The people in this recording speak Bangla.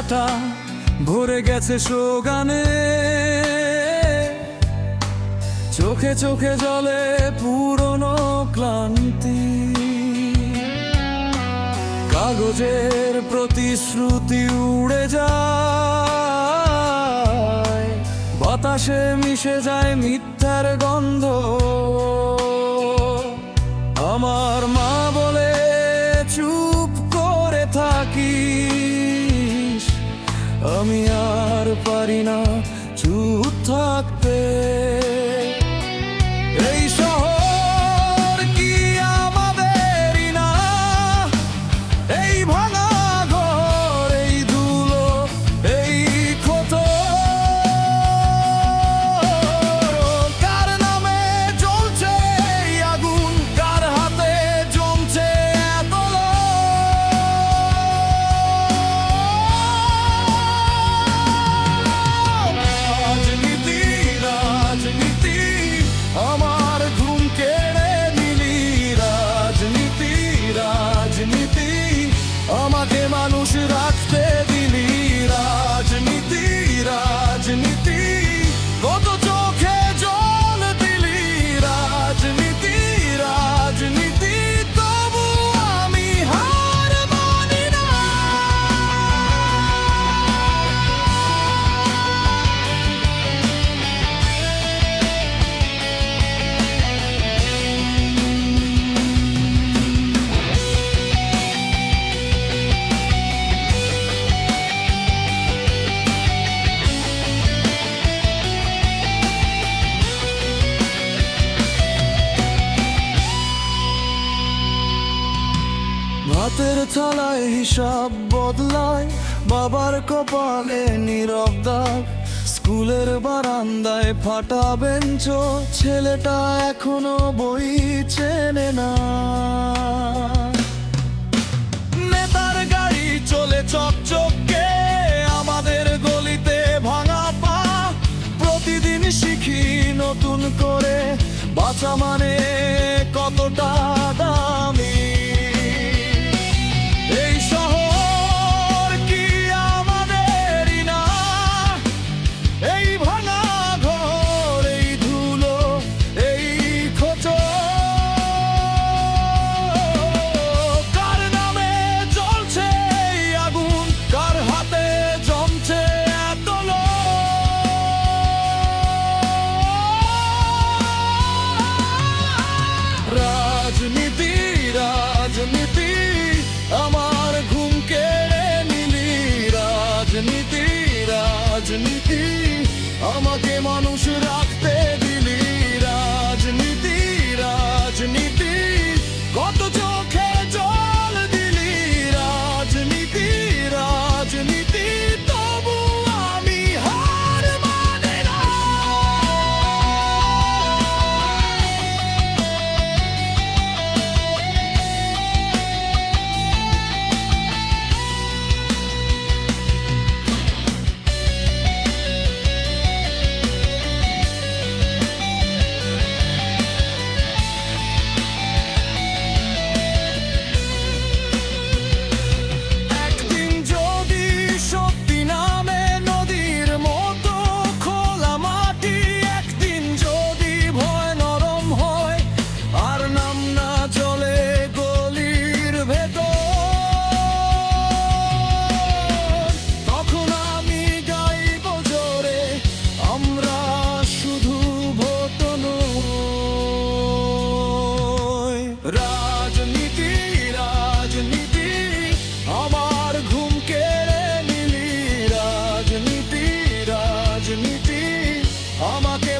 রাস্তাটা ভরে গেছে সোগানে, চোখে চোখে জলে পুরনো ক্লান্তি। কাগজের প্রতিশ্রুতি উড়ে যায়, বাতাসে মিশে যায় মিথ্যার গন্ধ। আমার মা বলে চুপ করে থাকিস, আমি আর পারি না চুপ থাকতে। এই শহর কি আমাদেরই না? এই ভাঙা ঘর, এই ধুলো, এই ক্ষত, কার নামে জ্বলছে এই আগুন, কার হাতে জমছে এত লোভ? রাজনীতি রাজনীতি আমার ঘুম কেড়ে নিলি, রাজনীতি রাজনীতি আমাকে মানুষ রাখতে দিলি, রাজনীতি রাজনীতি কত চোখে জল দিলি, রাজনীতি রাজনীতি তবু আমি হার মানি না। ভাতের থালায় হিসাব বদলায়, বাবার কপালে নীরব দাগ, স্কুলের বারান্দায় ফাটা বেঞ্চ, ছেলেটা এখনো বই চেনে না। নেতার গাড়ি চলে চকচকে, আমাদের গলিতে ভাঙা পা, প্রতিদিন শিখি নতুন করে বাঁচা মানে কতটা দামি। এই শহর কি আমাদেরই না? এই ভাঙা ঘর, এই ধুলো, এই ক্ষত, কার নামে জ্বলছে এই আগুন, কার হাতে জমছে এত লোভ? রাজনীতি রাজনীতি আমার ঘুম কেড়ে নিলি, রাজনীতি রাজনীতি আমাকে মানুষ রাখতে দিলি, রাজনীতি রাজনীতি কত চোখে জল দিলি, রাজনীতি রাজনীতি তবু আমি হার মানি না। একদিন যদি সত্যি নামে নদীর মতো খোলা মাটি, একদিন যদি ভয় নরম হয় আর নাম না চলে গলির ভেতর, তখন আমি গাইব জোরে, আমরা শুধু ভোট নই। রাজনীতি রাজনীতি আমার ঘুম কেড়ে নিলি, রাজনীতি রাজনীতি আমাকে